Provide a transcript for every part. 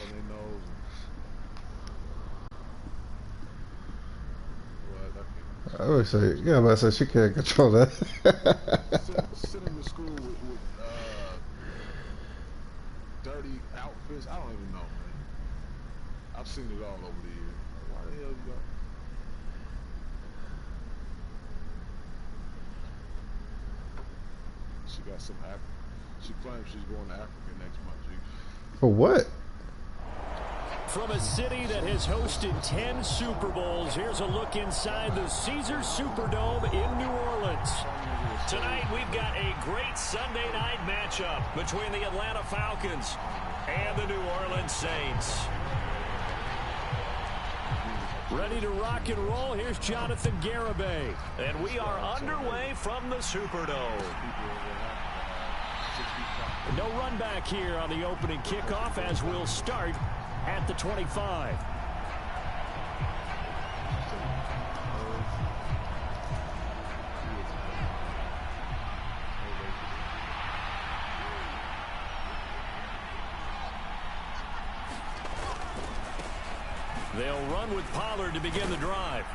on their nose. I would say, yeah, but I said she can't control that. Send him to school with dirty outfits. I don't even know, man. I've seen it all over the years. Why the hell you got? She got some African. She claims she's going to Africa next month. For what? From a city that has hosted 10 Super Bowls, here's a look inside the Caesars Superdome in New Orleans. Tonight, we've got a great Sunday night matchup between the Atlanta Falcons and the New Orleans Saints. Ready to rock and roll, here's Jonathan Garibay. And we are underway from the Superdome. No run back here on the opening kickoff as we'll start at the 25. They'll run with Pollard to begin the drive.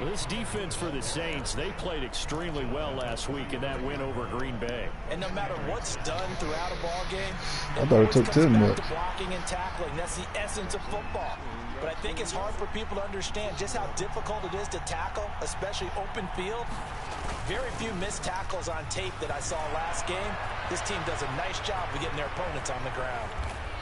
This defense for the Saints, they played extremely well last week in that win over Green Bay. And no matter what's done throughout a ball game, I thought it took 10 minutes. Blocking and tackling, that's the essence of football. But I think it's hard for people to understand just how difficult it is to tackle, especially open field. Very few missed tackles on tape that I saw last game. This team does a nice job of getting their opponents on the ground.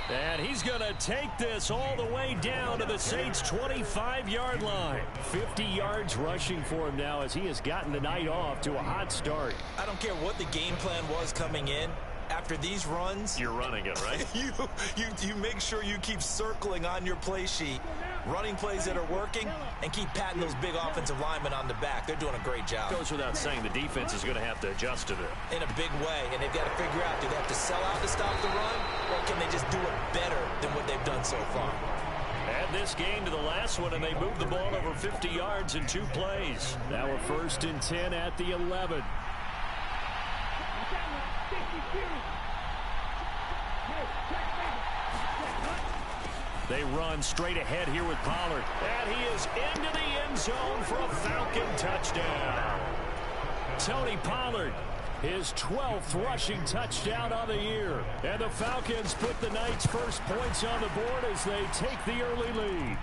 And he's going to take this all the way down to the Saints' 25-yard line. 50 yards rushing for him now as he has gotten the night off to a hot start. I don't care what the game plan was coming in. After these runs, you're running it, right? you make sure you keep circling on your play sheet, running plays that are working, and keep patting those big offensive linemen on the back. They're doing a great job. Goes without saying the defense is going to have to adjust to that. In a big way, and they've got to figure out, do they have to sell out to stop the run, or can they just do it better than what they've done so far? Add this game to the last one, and they moved the ball over 50 yards in 2 plays. Now a 1st and 10 at the 11. They run straight ahead here with Pollard. And he is into the end zone for a Falcon touchdown. Tony Pollard, his 12th rushing touchdown on the year. And the Falcons put the night's first points on the board as they take the early lead.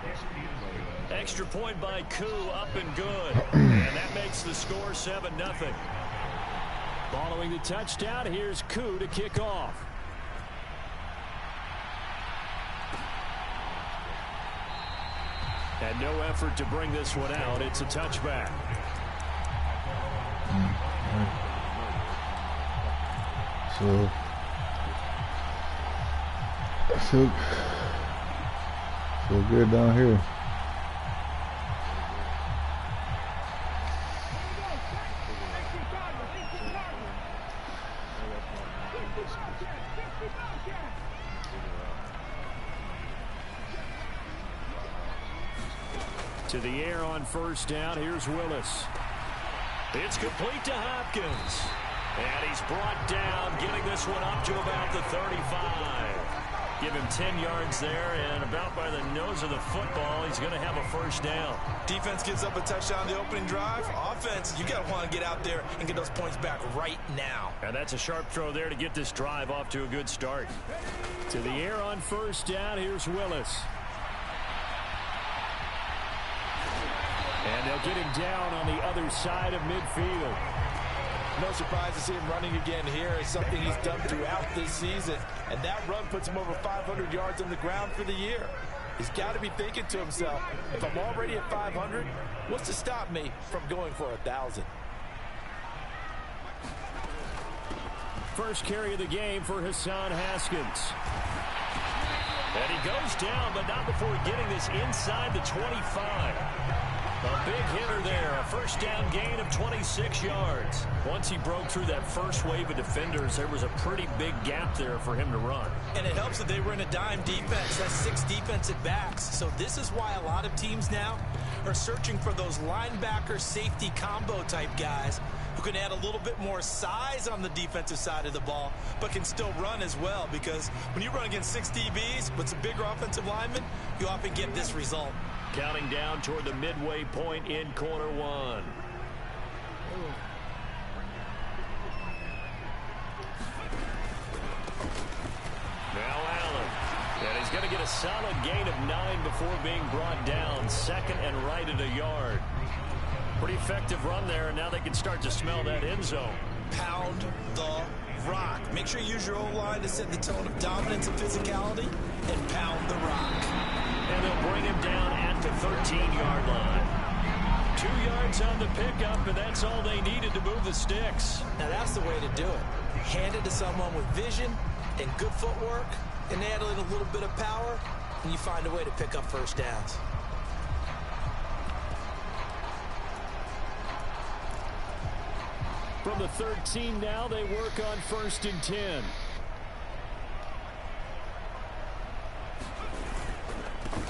Extra point by Koo, up and good. And that makes the score 7-0. Following the touchdown, here's Koo to kick off. And no effort to bring this one out. It's a touchback. So, I feel good down here. To the air on 1st down. Here's Willis. It's complete to Hopkins. And he's brought down, getting this one up to about the 35. Give him 10 yards there, and about by the nose of the football, he's going to have a 1st down. Defense gives up a touchdown the opening drive. Offense, you got to want to get out there and get those points back right now. And that's a sharp throw there to get this drive off to a good start. To the air on 1st down. Here's Willis. And they'll get him down on the other side of midfield. No surprise to see him running again here. It's something he's done throughout this season. And that run puts him over 500 yards on the ground for the year. He's got to be thinking to himself, if I'm already at 500, what's to stop me from going for 1,000? First carry of the game for Hassan Haskins. And he goes down, but not before getting this inside the 25. A big hitter there, a 1st down gain of 26 yards. Once he broke through that first wave of defenders, there was a pretty big gap there for him to run. And it helps that they were in a dime defense. That's 6 defensive backs. So this is why a lot of teams now are searching for those linebacker safety combo type guys who can add a little bit more size on the defensive side of the ball, but can still run as well, because when you run against 6 DBs with some bigger offensive linemen, you often get this result. Counting down toward the midway point in quarter one. Now Allen. And he's going to get a solid gain of 9 before being brought down. Second and right at a yard. Pretty effective run there, and now they can start to smell that end zone. Pound the rock. Make sure you use your O-line to set the tone of dominance and physicality, and pound the rock. And they'll bring him down at the 13-yard line. 2 yards on the pickup, and that's all they needed to move the sticks. Now that's the way to do it. Hand it to someone with vision and good footwork, and add in a little bit of power, and you find a way to pick up first downs. From the 13 now, they work on 1st and 10.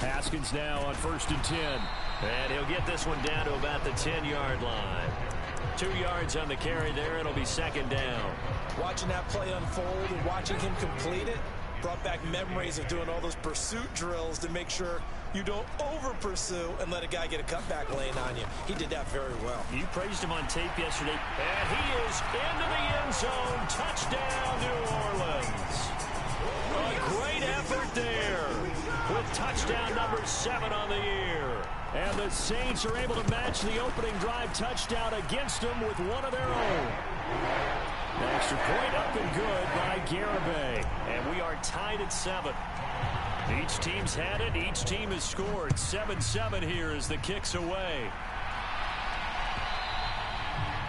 Haskins now on 1st and 10. And he'll get this one down to about the 10-yard line. 2 yards on the carry there. It'll be 2nd down. Watching that play unfold and watching him complete it brought back memories of doing all those pursuit drills to make sure you don't over-pursue and let a guy get a cutback lane on you. He did that very well. You praised him on tape yesterday. And he is into the end zone. Touchdown, New Orleans. A great effort there with touchdown number 7 on the year. And the Saints are able to match the opening drive touchdown against them with one of their own. An extra point up and good by Garibay. And we are tied at 7. Each team's had it. Each team has scored. 7-7 here as the kick's away.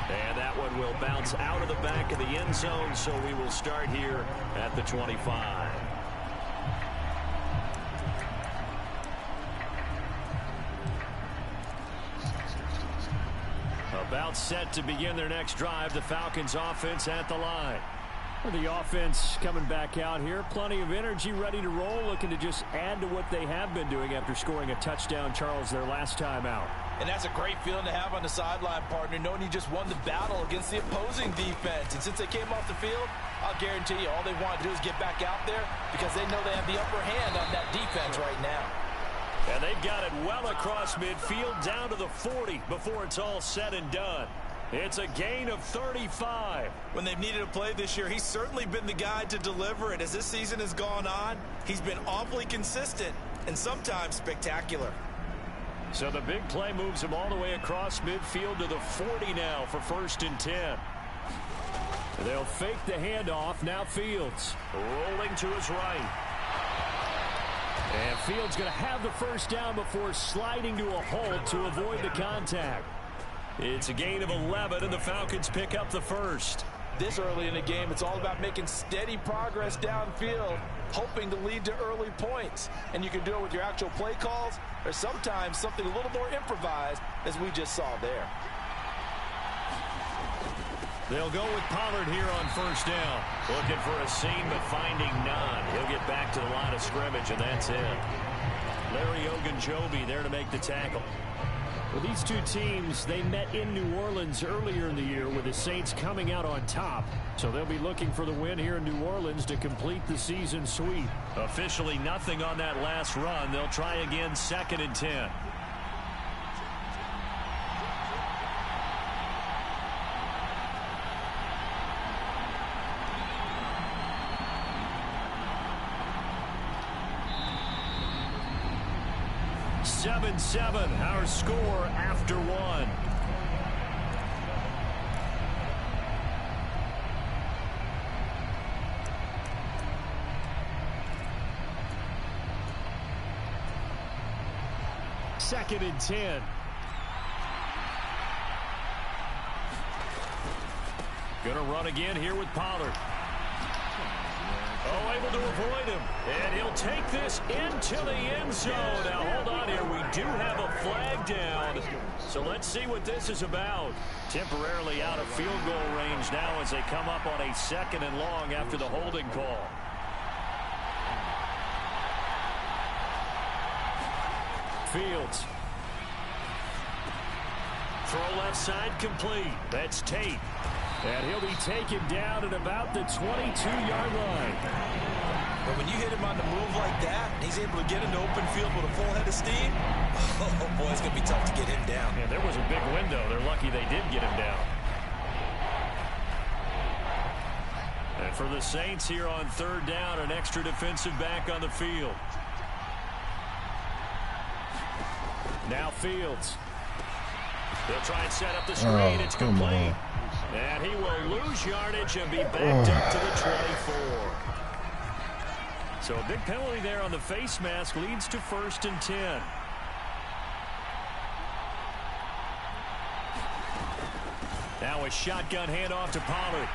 And that one will bounce out of the back of the end zone, so we will start here at the 25. About set to begin their next drive. The Falcons offense at the line. The offense coming back out here. Plenty of energy, ready to roll, looking to just add to what they have been doing after scoring a touchdown, Charles, their last time out. And that's a great feeling to have on the sideline, partner, knowing you just won the battle against the opposing defense. And since they came off the field, I'll guarantee you all they want to do is get back out there because they know they have the upper hand on that defense right now. And they've got it well across midfield down to the 40 before it's all said and done. It's a gain of 35. When they've needed a play this year, he's certainly been the guy to deliver it. As this season has gone on, he's been awfully consistent and sometimes spectacular. So the big play moves him all the way across midfield to the 40 now for 1st and 10. They'll fake the handoff. Now Fields rolling to his right. And Fields going to have the first down before sliding to a halt to avoid the contact. It's a gain of 11, and the Falcons pick up the first. This early in the game, it's all about making steady progress downfield, hoping to lead to early points. And you can do it with your actual play calls, or sometimes something a little more improvised, as we just saw there. They'll go with Pollard here on 1st down. Looking for a seam, but finding none. He'll get back to the line of scrimmage, and that's it. Larry Ogunjobi there to make the tackle. Well, these two teams, they met in New Orleans earlier in the year with the Saints coming out on top. So they'll be looking for the win here in New Orleans to complete the season sweep. Officially nothing on that last run. They'll try again 2nd and 10. Seven, our score after 1. Second and 10. Gonna run again here with Pollard. Oh, able to avoid him. And he'll take this into the end zone. Now, hold on here. We do have a flag down. So let's see what this is about. Temporarily out of field goal range now as they come up on a 2nd and long after the holding call. Fields. Throw left side complete. That's Tate. And he'll be taken down at about the 22-yard line. But when you hit him on the move like that, and he's able to get into open field with a full head of steam, oh boy, it's going to be tough to get him down. Yeah, there was a big window. They're lucky they did get him down. And for the Saints here on third down, an extra defensive back on the field. Now Fields. He'll try and set up the screen. It's complete. And he will lose yardage and be backed up to the 24. So a big penalty there on the face mask leads to 1st and 10. Now a shotgun handoff to Pollard.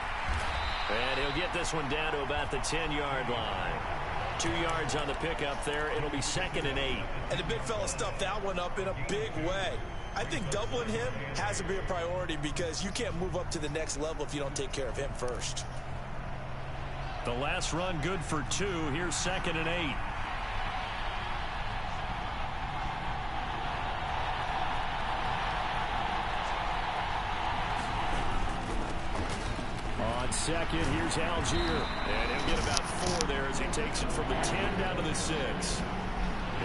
And he'll get this one down to about the 10-yard line. 2 yards on the pickup there. It'll be 2nd and 8. And the big fella stuffed that one up in a big way. I think doubling him has to be a priority because you can't move up to the next level if you don't take care of him first. The last run good for 2. Here's 2nd and 8. On second, here's Algier. And he'll get about 4 there as he takes it from the 10 down to the 6.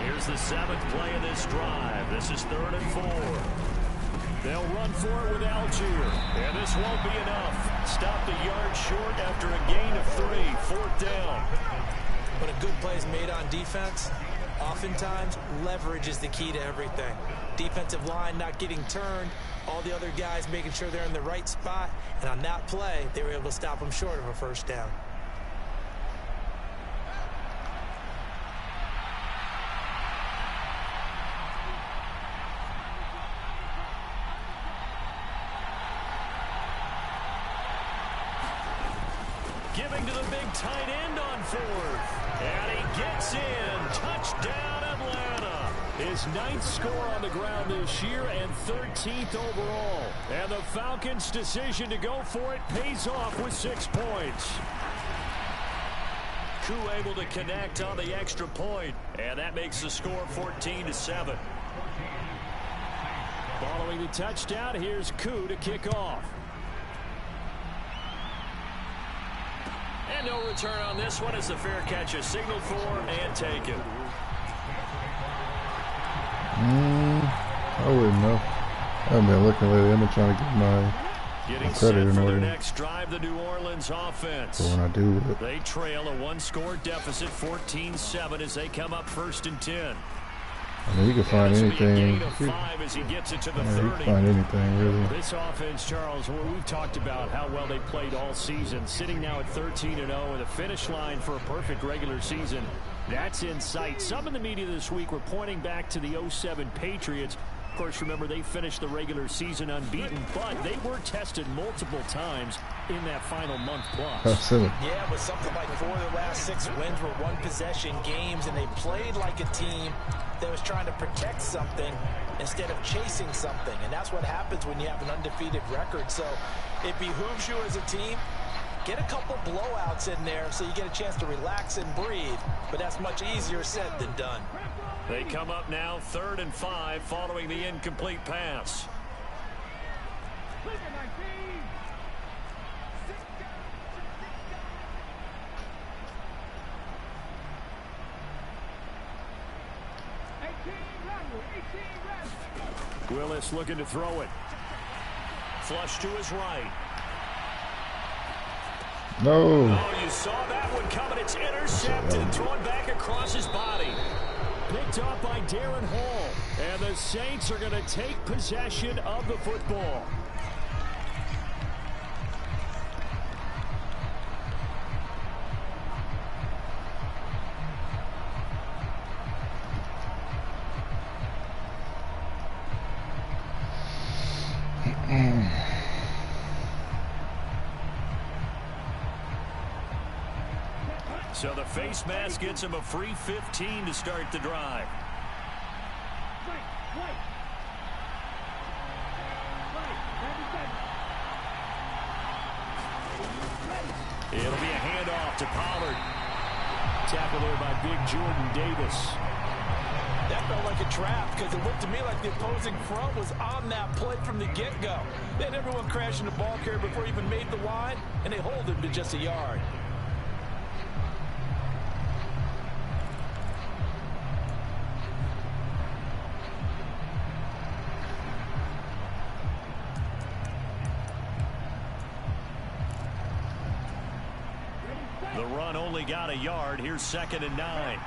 Here's the 7th play of this drive. This is 3rd and 4. They'll run for it with Algier. And this won't be enough. Stop the yard short after a gain of 3. 4th down. When a good play is made on defense, oftentimes leverage is the key to everything. Defensive line not getting turned. All the other guys making sure they're in the right spot. And on that play, they were able to stop them short of a 1st down. Giving to the big tight end on 4th. And he gets in. Touchdown, Atlanta. His 9th score on the ground this year and 13th overall. And the Falcons' decision to go for it pays off with 6 points. Koo able to connect on the extra point. And that makes the score 14-7. Following the touchdown, here's Koo to kick off. And no return on this one as the fair catch is signaled for and taken. I wouldn't know. I haven't been looking lately. I've been trying to get my credit in order. Next drive, the New Orleans offense. So when I do it, they trail a 1-score deficit, 14-7 as they come up 1st and 10. I mean, you can find anything. You can find anything, really. This offense, Charles, we've talked about how well they played all season, sitting now at 13-0 and the finish line for a perfect regular season. That's in sight. Some in the media this week were pointing back to the 07 Patriots. Of course, remember, they finished the regular season unbeaten, but they were tested multiple times in that final month plus. Yeah, but something like 4 of their last 6 wins were one-possession games, and they played like a team that was trying to protect something instead of chasing something. And that's what happens when you have an undefeated record. So it behooves you as a team, get a couple blowouts in there so you get a chance to relax and breathe. But that's much easier said than done. They come up now 3rd and 5 following the incomplete pass. Willis looking to throw it. Flush to his right. No. Oh, you saw that one coming. It's intercepted. Thrown back across his body. Picked up by Darren Hall. And the Saints are going to take possession of the football. So the face mask gets him a free 15 to start the drive. It'll be a handoff to Pollard. Tackled there by big Jordan Davis. That felt like a trap because it looked to me like the opposing front was on that play from the get-go. They had everyone crashing the ball carrier before he even made the line, and they hold him to just a yard. The run only got a yard. Here's 2nd and 9.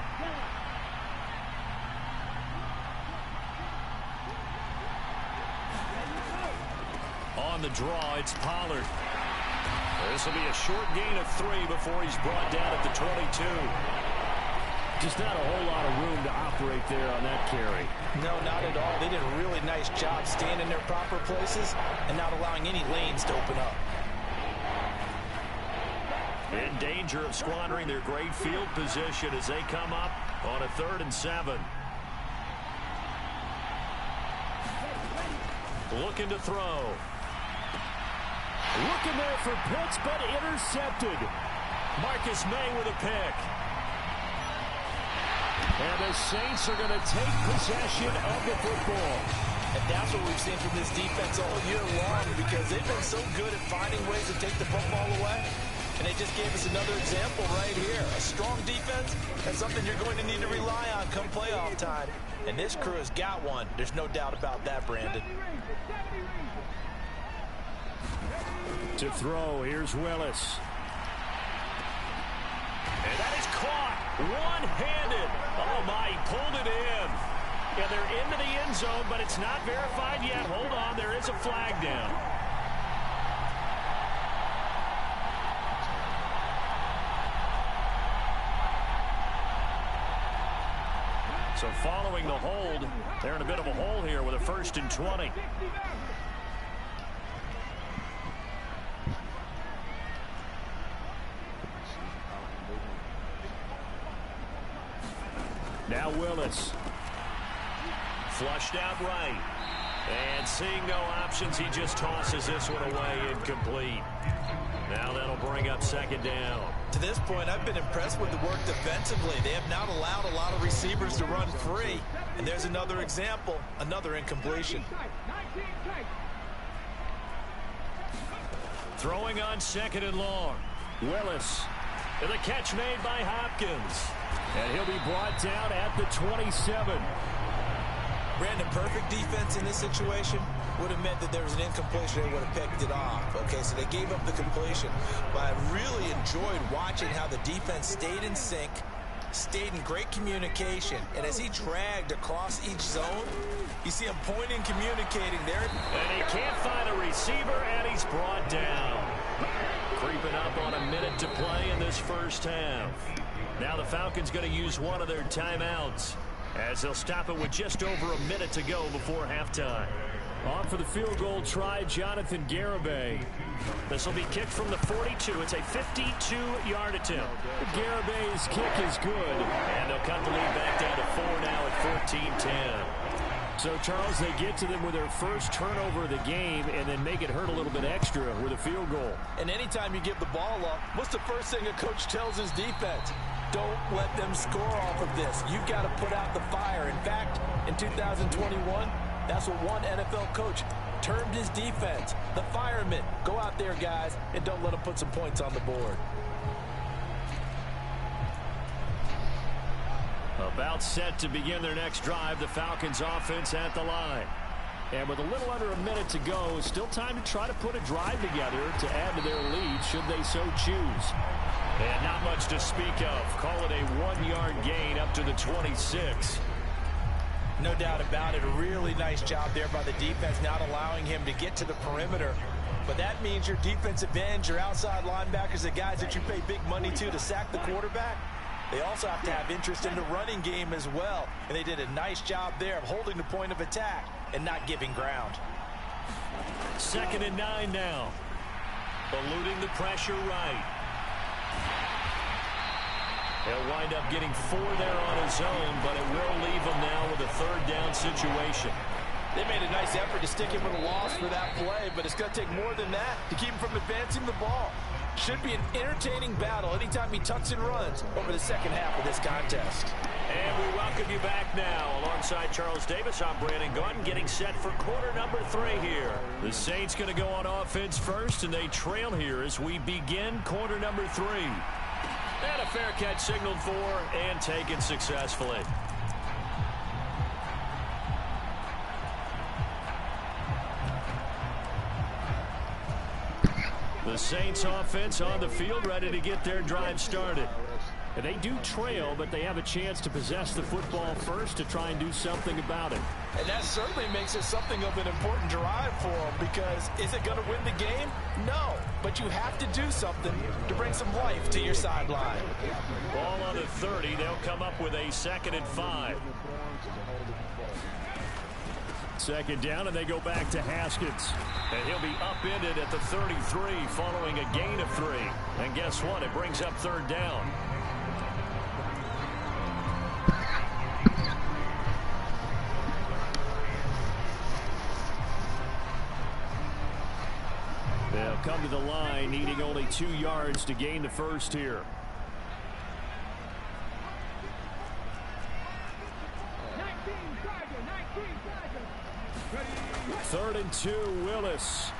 On the draw, it's Pollard. This will be a short gain of 3 before he's brought down at the 22. Just not a whole lot of room to operate there on that carry. No, not at all. They did a really nice job staying in their proper places and not allowing any lanes to open up. In danger of squandering their great field position as they come up on a 3rd and 7. Looking to throw. Looking there for Pitts, but intercepted. Marcus May with a pick. And the Saints are going to take possession of the football. And that's what we've seen from this defense all year long because they've been so good at finding ways to take the football away. And they just gave us another example right here. A strong defense, that's something you're going to need to rely on come playoff time. And this crew has got one. There's no doubt about that, Brandon. To throw, here's Willis. And that is caught one-handed. Oh, my, he pulled it in. Yeah, they're into the end zone, but it's not verified yet. Hold on, there is a flag down. So following the hold, they're in a bit of a hole here with a 1st and 20. Now Willis. Flushed out right. And seeing no options, he just tosses this one away incomplete. Now that'll bring up 2nd down. To this point, I've been impressed with the work defensively. They have not allowed a lot of receivers to run free. And there's another example, another incompletion. Throwing on 2nd and long. Willis. And the catch made by Hopkins. And he'll be brought down at the 27. Brandon, perfect defense in this situation would have meant that there was an incompletion. They would have picked it off. Okay, so they gave up the completion. But I really enjoyed watching how the defense stayed in sync, stayed in great communication. And as he dragged across each zone, you see him pointing, communicating there. And he can't find a receiver, and he's brought down. Creeping up on a minute to play in this 1st half. Now the Falcons going to use one of their timeouts as they'll stop it with just over a minute to go before halftime. On for the field goal try, Jonathan Garibay. This will be kicked from the 42. It's a 52-yard attempt. Garibay's kick is good. And they'll cut the lead back down to 4 now at 14-10. So, Charles, they get to them with their first turnover of the game and then make it hurt a little bit extra with a field goal. And anytime you give the ball up, what's the first thing a coach tells his defense? Don't let them score off of this. You've got to put out the fire. In fact, in 2021, that's what one NFL coach termed his defense. The firemen. Go out there, guys, and don't let them put some points on the board. About set to begin their next drive, the Falcons offense at the line. And with a little under a minute to go, still time to try to put a drive together to add to their lead should they so choose. And not much to speak of. Call it a 1-yard gain up to the 26. No doubt about it. A really nice job there by the defense, not allowing him to get to the perimeter. But that means your defensive ends, your outside linebackers, the guys that you pay big money to sack the quarterback, they also have to have interest in the running game as well. And they did a nice job there of holding the point of attack and not giving ground. 2nd and 9 now. Eluding the pressure right. He'll wind up getting 4 there on his own, but it will leave him now with a 3rd down situation. They made a nice effort to stick him with a loss for that play, but it's going to take more than that to keep him from advancing the ball. Should be an entertaining battle anytime he tucks and runs over the second half of this contest. And we welcome you back now. Alongside Charles Davis, I'm Brandon Gaudin, getting set for quarter number 3 here. The Saints going to go on offense first, and they trail here as we begin quarter number 3. And a fair catch signaled for and taken successfully. The Saints offense on the field, ready to get their drive started. And they do trail, but they have a chance to possess the football first to try and do something about it. And that certainly makes it something of an important drive for them, because is it going to win the game? No, but you have to do something to bring some life to your sideline. Ball on the 30. They'll come up with a 2nd and 5. 2nd down, and they go back to Haskins. And he'll be upended at the 33 following a gain of 3. And guess what? It brings up 3rd down. They'll come to the line, needing only 2 yards to gain the first here. 3rd and 2, Willis.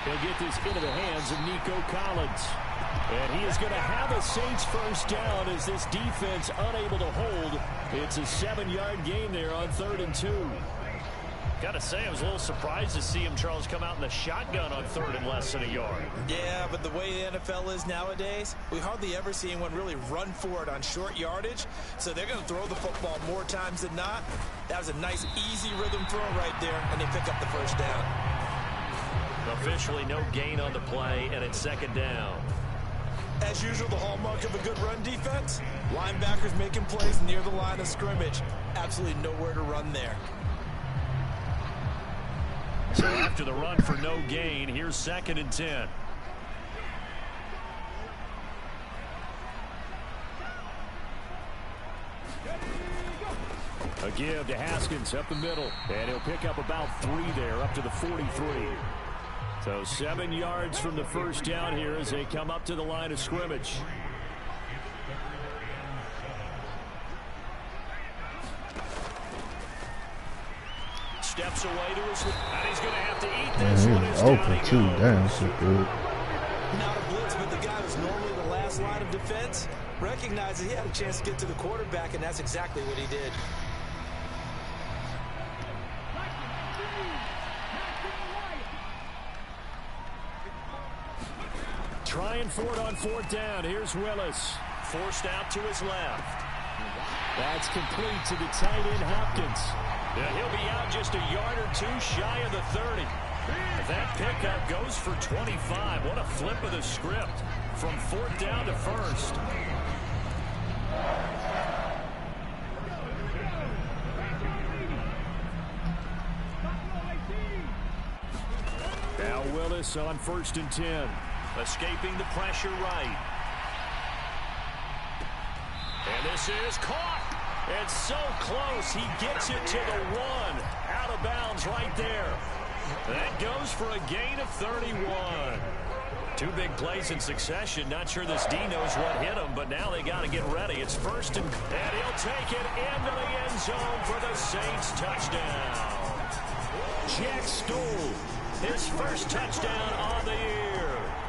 He'll get this into the hands of Nico Collins. And he is going to have a Saints first down as this defense unable to hold. It's a 7-yard gain there on 3rd and 2. Got to say, I was a little surprised to see him, Charles, come out in the shotgun on 3rd and less than a yard. Yeah, but the way the NFL is nowadays, we hardly ever see anyone really run for it on short yardage. So they're going to throw the football more times than not. That was a nice, easy rhythm throw right there, and they pick up the first down. Officially no gain on the play, and it's 2nd down. As usual, the hallmark of a good run defense, linebackers making plays near the line of scrimmage. Absolutely nowhere to run there. So after the run for no gain, here's 2nd and 10. A give to Haskins up the middle. And he'll pick up about 3 there, up to the 43. So 7 yards from the first down here as they come up to the line of scrimmage. Steps away to his, and he's going to have to eat this one. He's open too. Damn, so good. Not a blitz, but the guy who's normally the last line of defense recognized that he had a chance to get to the quarterback, and that's exactly what he did. Trying for it on 4th down. Here's Willis. Forced out to his left. That's complete to the tight end, Hopkins. Yeah, he'll be out just a yard or 2 shy of the 30. That pickup goes for 25. What a flip of the script from 4th down to 1st. Now Willis on 1st and 10. Escaping the pressure right. And this is caught. It's so close. He gets it to the 1. Out of bounds right there. That goes for a gain of 31. 2 big plays in succession. Not sure this D knows what hit him, but now they got to get ready. It's 1st and he'll take it into the end zone for the Saints touchdown. Jack Stoll, his first touchdown on the year.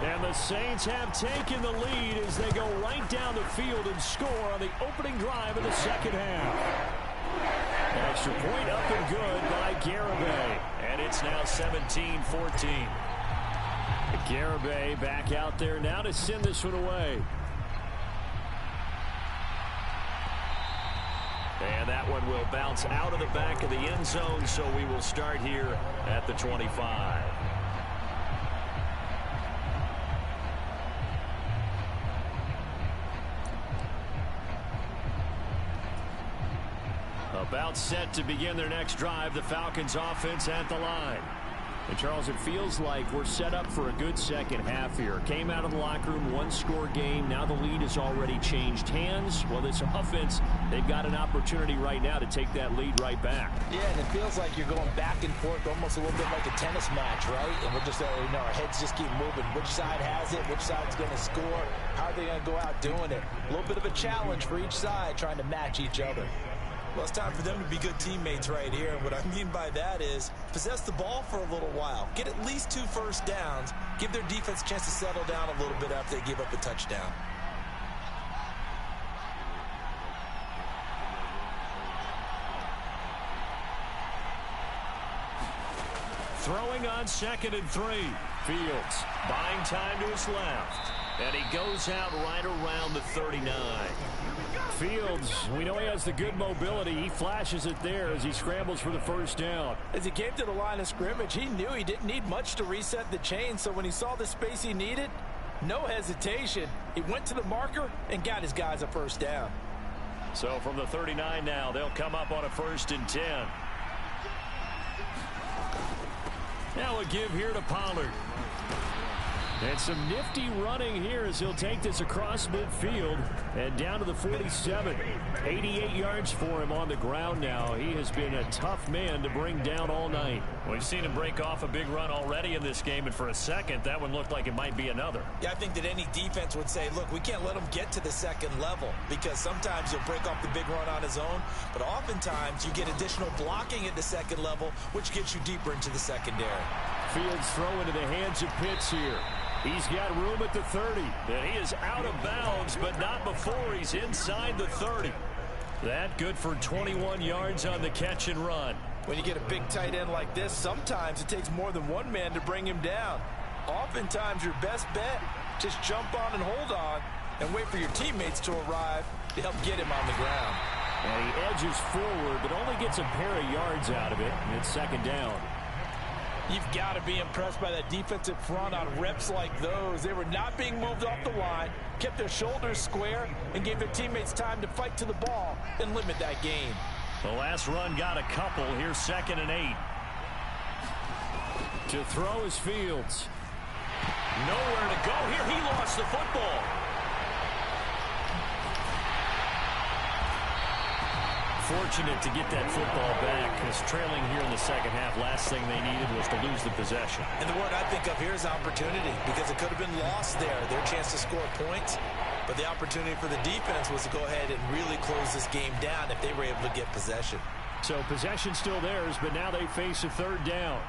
And the Saints have taken the lead as they go right down the field and score on the opening drive of the 2nd half. Extra point up and good by Garibay. And it's now 17-14. Garibay back out there now to send this one away. And that one will bounce out of the back of the end zone, so we will start here at the 25. About set to begin their next drive, the Falcons offense at the line. And, Charles, it feels like we're set up for a good second half here. Came out of the locker room, one-score game. Now the lead has already changed hands. Well, this offense, they've got an opportunity right now to take that lead right back. Yeah, and it feels like you're going back and forth almost a little bit like a tennis match, right? And we're just, our heads just keep moving. Which side has it? Which side's going to score? How are they going to go out doing it? A little bit of a challenge for each side trying to match each other. Well, it's time for them to be good teammates right here. And what I mean by that is possess the ball for a little while. Get at least 2 first downs. Give their defense a chance to settle down a little bit after they give up a touchdown. Throwing on 2nd and 3. Fields buying time to his left. And he goes out right around the 39. Fields, we know he has the good mobility. He flashes it there as he scrambles for the first down. As he came to the line of scrimmage, he knew he didn't need much to reset the chain. So when he saw the space he needed, no hesitation. He went to the marker and got his guys a first down. So from the 39 now, they'll come up on a 1st and 10. Now a give here to Pollard. And some nifty running here as he'll take this across midfield and down to the 47. 88 yards for him on the ground now. He has been a tough man to bring down all night. We've seen him break off a big run already in this game, and for a second, that one looked like it might be another. Yeah, I think that any defense would say, look, we can't let him get to the 2nd level because sometimes he'll break off the big run on his own, but oftentimes you get additional blocking at the 2nd level, which gets you deeper into the secondary. Fields throw into the hands of Pitts here. He's got room at the 30. And he is out of bounds, but not before he's inside the 30. That good for 21 yards on the catch and run. When you get a big tight end like this, sometimes it takes more than one man to bring him down. Oftentimes your best bet, just jump on and hold on and wait for your teammates to arrive to help get him on the ground. And he edges forward, but only gets a pair of yards out of it, and it's 2nd down. You've got to be impressed by that defensive front on reps like those. They were not being moved off the line, kept their shoulders square, and gave their teammates time to fight to the ball and limit that gain. The last run got a couple. Here's 2nd and 8. To throw is Fields. Nowhere to go here. He lost the football. Fortunate to get that football back, because trailing here in the 2nd half, last thing they needed was to lose the possession. And the word I think of here is opportunity, because it could have been lost there, their chance to score points. But the opportunity for the defense was to go ahead and really close this game down if they were able to get possession. So possession still theirs, but now they face a 3rd down.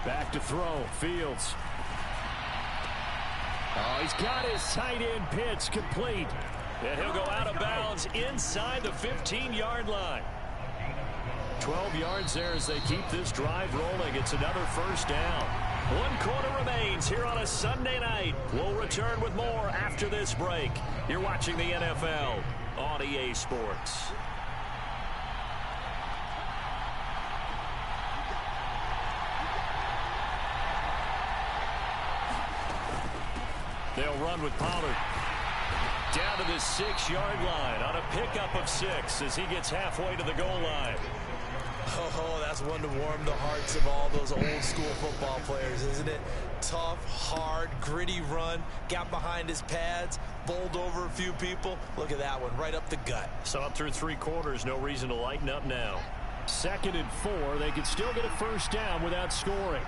Back to throw. Fields. Oh, he's got his tight end Pitts complete. And he'll go out of bounds inside the 15-yard line. 12 yards there as they keep this drive rolling. It's another 1st down. 1 quarter remains here on a Sunday night. We'll return with more after this break. You're watching the NFL on EA Sports. They'll run with Pollard. Down to the 6-yard line on a pickup of 6 as he gets halfway to the goal line. Oh, that's one to warm the hearts of all those old school football players, isn't it? Tough, hard, gritty run. Got behind his pads, bowled over a few people. Look at that one, right up the gut. So up through 3 quarters, no reason to lighten up now. 2nd and 4. They could still get a 1st down without scoring.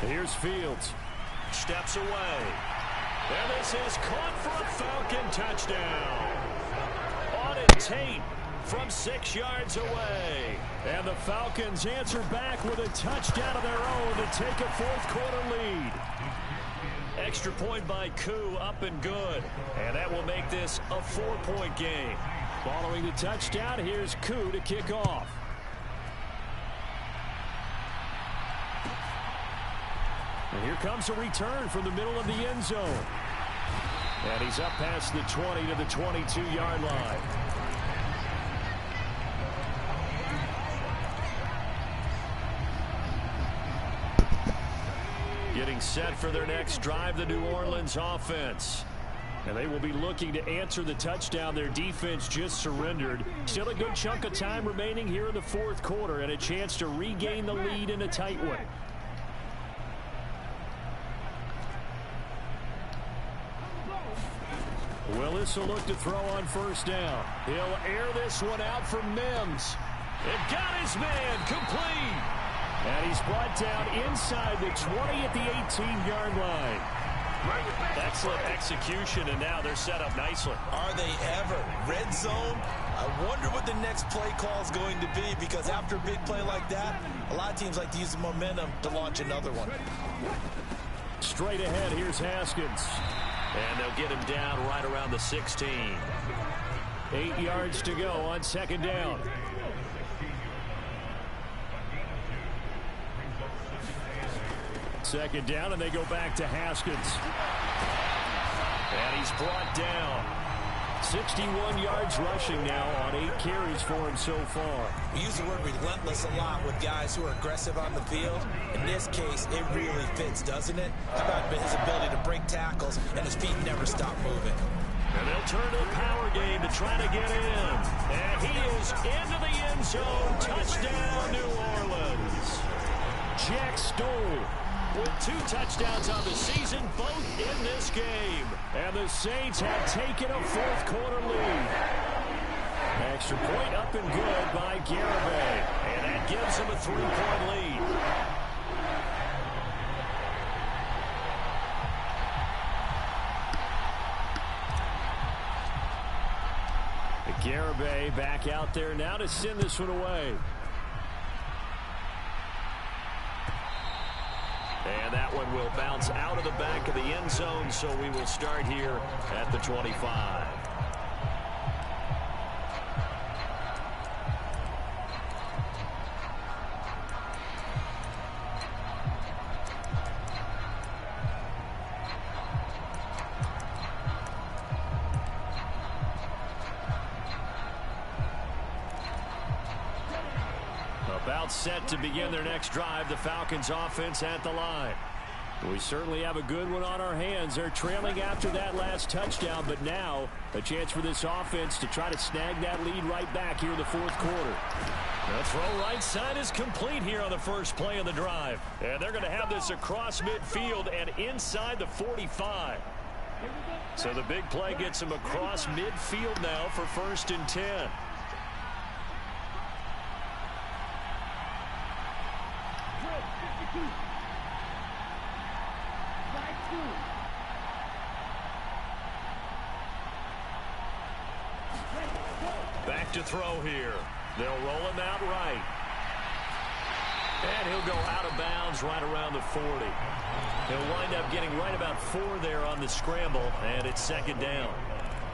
Here's Fields. Steps away. And this is caught for a Falcon touchdown. On tape from 6 yards away. And the Falcons answer back with a touchdown of their own to take a 4th quarter lead. Extra point by Koo, up and good. And that will make this a 4-point game. Following the touchdown, here's Koo to kick off. And here comes a return from the middle of the end zone. And he's up past the 20 to the 22-yard line. Getting set for their next drive, the New Orleans offense. And they will be looking to answer the touchdown their defense just surrendered. Still a good chunk of time remaining here in the fourth quarter and a chance to regain the lead in a tight one. Willis will look to throw on first down. He'll air this one out for Mims. It got his man complete. And he's brought down inside the 20 at the 18-yard line. Excellent execution, and now they're set up nicely. Are they ever? Red zone? I wonder what the next play call is going to be, because after a big play like that, a lot of teams like to use the momentum to launch another one. Straight ahead, here's Haskins. And they'll get him down right around the 16. 8 yards to go on second down. Second down, and they go back to Haskins. And he's brought down. 61 yards rushing now on 8 carries for him so far. We use the word relentless a lot with guys who are aggressive on the field. In this case, it really fits, doesn't it? How about his ability to break tackles and his feet never stop moving? And they'll turn to the power game to try to get in. And he is into the end zone. Touchdown, New Orleans. Jack Stoll with 2 touchdowns on the season, both in this game. And the Saints have taken a fourth quarter lead. Extra point up and good by Garibay. And that gives him a 3-point lead. Garibay back out there now to send this one away. And that one will bounce out of the back of the end zone, so we will start here at the 25. About set to begin their next drive, the Falcons offense at the line. We certainly have a good one on our hands. They're trailing after that last touchdown, but now a chance for this offense to try to snag that lead right back here in the fourth quarter. The throw right side is complete here on the first play of the drive. And they're going to have this across midfield and inside the 45. So the big play gets them across midfield now for 1st and 10. Back to throw here. They'll roll him out right. And he'll go out of bounds right around the 40. He'll wind up getting right about 4 there on the scramble, and it's second down.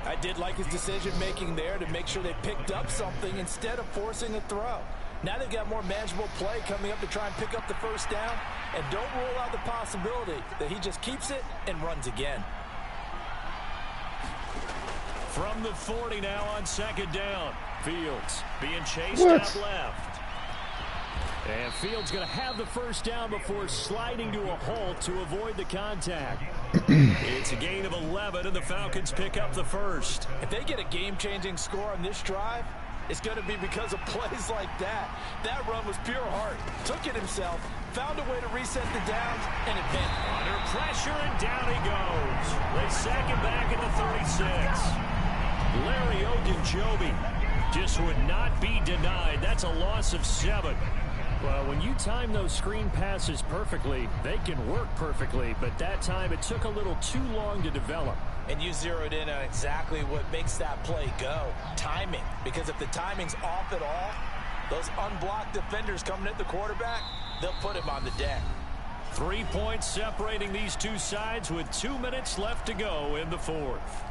I did like his decision-making there to make sure they picked up something instead of forcing a throw. Now they've got more manageable play coming up to try and pick up the first down, and don't rule out the possibility that he just keeps it and runs again. From the 40 now on second down. Fields being chased out left. And Fields going to have the first down before sliding to a halt to avoid the contact. It's a gain of 11, and the Falcons pick up the first. If they get a game-changing score on this drive, it's going to be because of plays like that. That run was pure heart. Took it himself, found a way to reset the downs, and it hit. Under pressure, and down he goes. They sack him back at the 36. Larry Ogunjobi just would not be denied. That's a loss of 7. Well, when you time those screen passes perfectly, they can work perfectly, but that time it took a little too long to develop. And you zeroed in on exactly what makes that play go. Timing. Because if the timing's off at all, those unblocked defenders coming at the quarterback, they'll put him on the deck. 3 points separating these two sides with 2 minutes left to go in the fourth.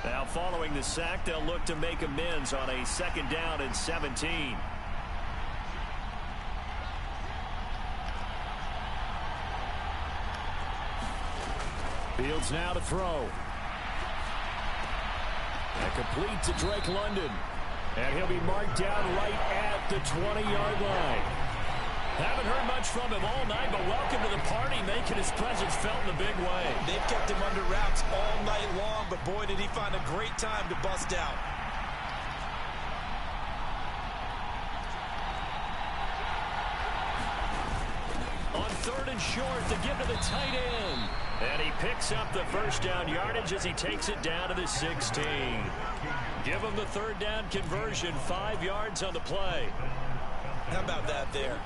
Now following the sack, they'll look to make amends on a second down and 17. Fields now to throw. And complete to Drake London. And he'll be marked down right at the 20-yard line. Haven't heard much from him all night, but welcome to the party, making his presence felt in a big way. They've kept him under wraps all night long, but boy, did he find a great time to bust out. On 3rd and short, to give to the tight end. And he picks up the first down yardage as he takes it down to the 16. Give him the 3rd down conversion, 5 yards on the play. How about that there?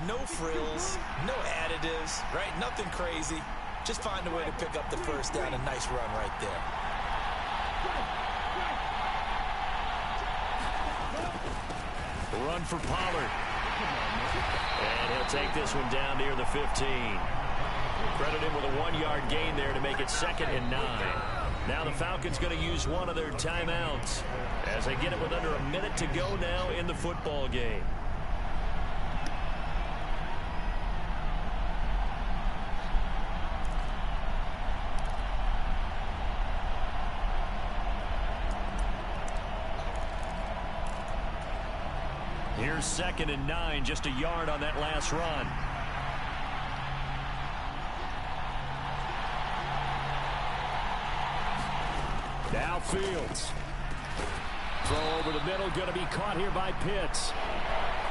No frills, no additives, right? Nothing crazy. Just find a way to pick up the first down. A nice run right there. Run for Pollard. And he'll take this one down near the 15. Credit him with a 1-yard gain there to make it 2nd and 9. Now the Falcons going to use one of their timeouts as they get it with under a minute to go now in the football game. Here's 2nd and 9, just a yard on that last run. Now Fields. Throw over the middle, going to be caught here by Pitts.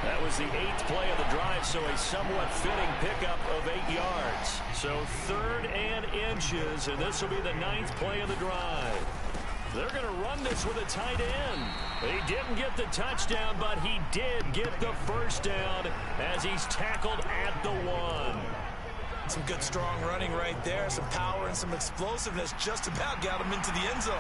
That was the 8th play of the drive, so a somewhat fitting pickup of 8 yards. So 3rd and inches, and this will be the 9th play of the drive. They're going to run this with a tight end. He didn't get the touchdown, but he did get the first down as he's tackled at the 1. Some good strong running right there. Some power and some explosiveness just about got him into the end zone.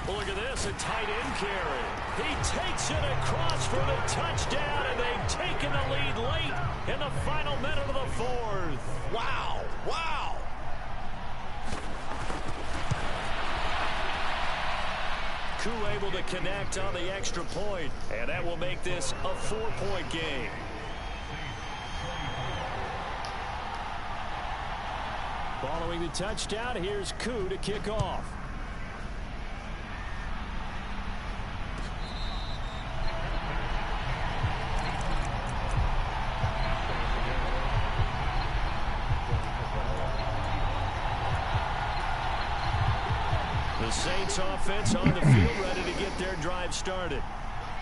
Look at this, a tight end carry. He takes it across for the touchdown, and they've taken the lead late in the final minute of the 4th. Wow, wow. Koo able to connect on the extra point, and that will make this a 4-point game. Following the touchdown, here's Koo to kick off. The Saints offense on the field, ready to get their drive started.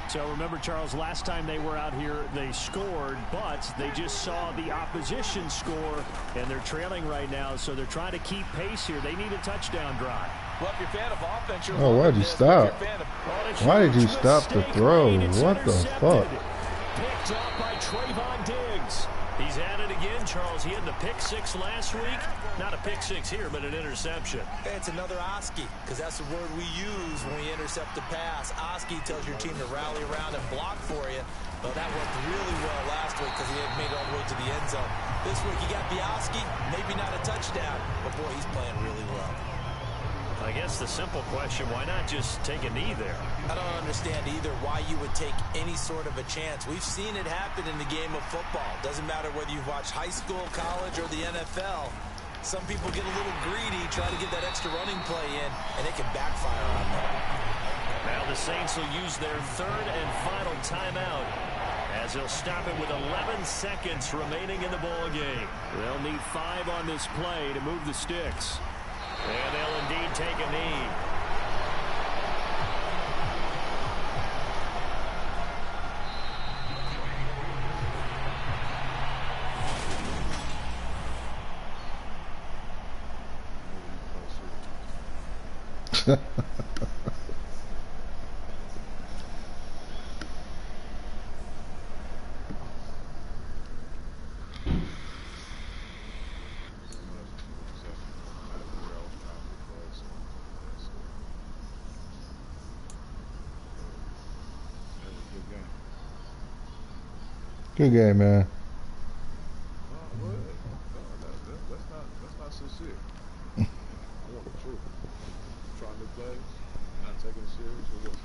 So remember, Charles, last time they were out here, they scored, but they just saw the opposition score, and they're trailing right now, so they're trying to keep pace here. They need a touchdown drive. Well, if you're a fan of offense, you're Oh, why did you stop? Why did you stop the throw? What the fuck? Picked off by Trayvon Diggs. He's at it again, Charles. He had the pick 6 last week. Not a pick 6 here, but an interception. Hey, it's another Oski, because that's the word we use when we intercept a pass. Oski tells your team to rally around and block for you. Well, that worked really well last week because he had made it all the way to the end zone. This week, you got the Oski, maybe not a touchdown, but boy, he's playing really well. I guess the simple question, why not just take a knee there? I don't understand either why you would take any sort of a chance. We've seen it happen in the game of football. Doesn't matter whether you've watched high school, college, or the NFL. Some people get a little greedy, try to get that extra running play in, and it can backfire on them. Now the Saints will use their 3rd and final timeout as they'll stop it with 11 seconds remaining in the ball game. They'll need 5 on this play to move the sticks. And they'll indeed take a knee. Good game, man. That's not sincere. I want the truth. Trying to play, not taking it serious, or what?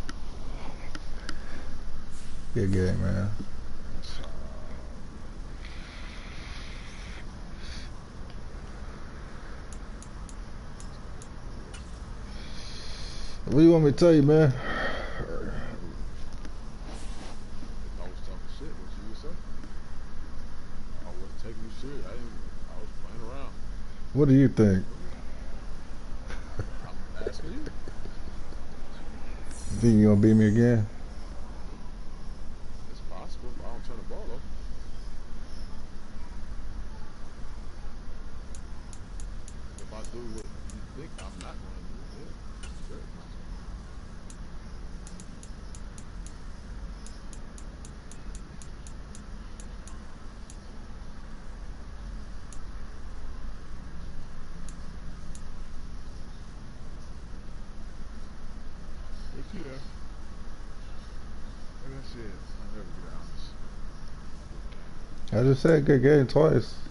Good game, man. What do you want me to tell you, man? If I was talking shit, what you would say? I wasn't taking you serious. I was playing around. What do you think? I'm asking you. Think you gonna beat me again? It's possible. I don't turn the ball over. If I do what you think I'm not going to do, yeah, it's very possible. But yeah, like I said, I never get honest. I just said good game twice.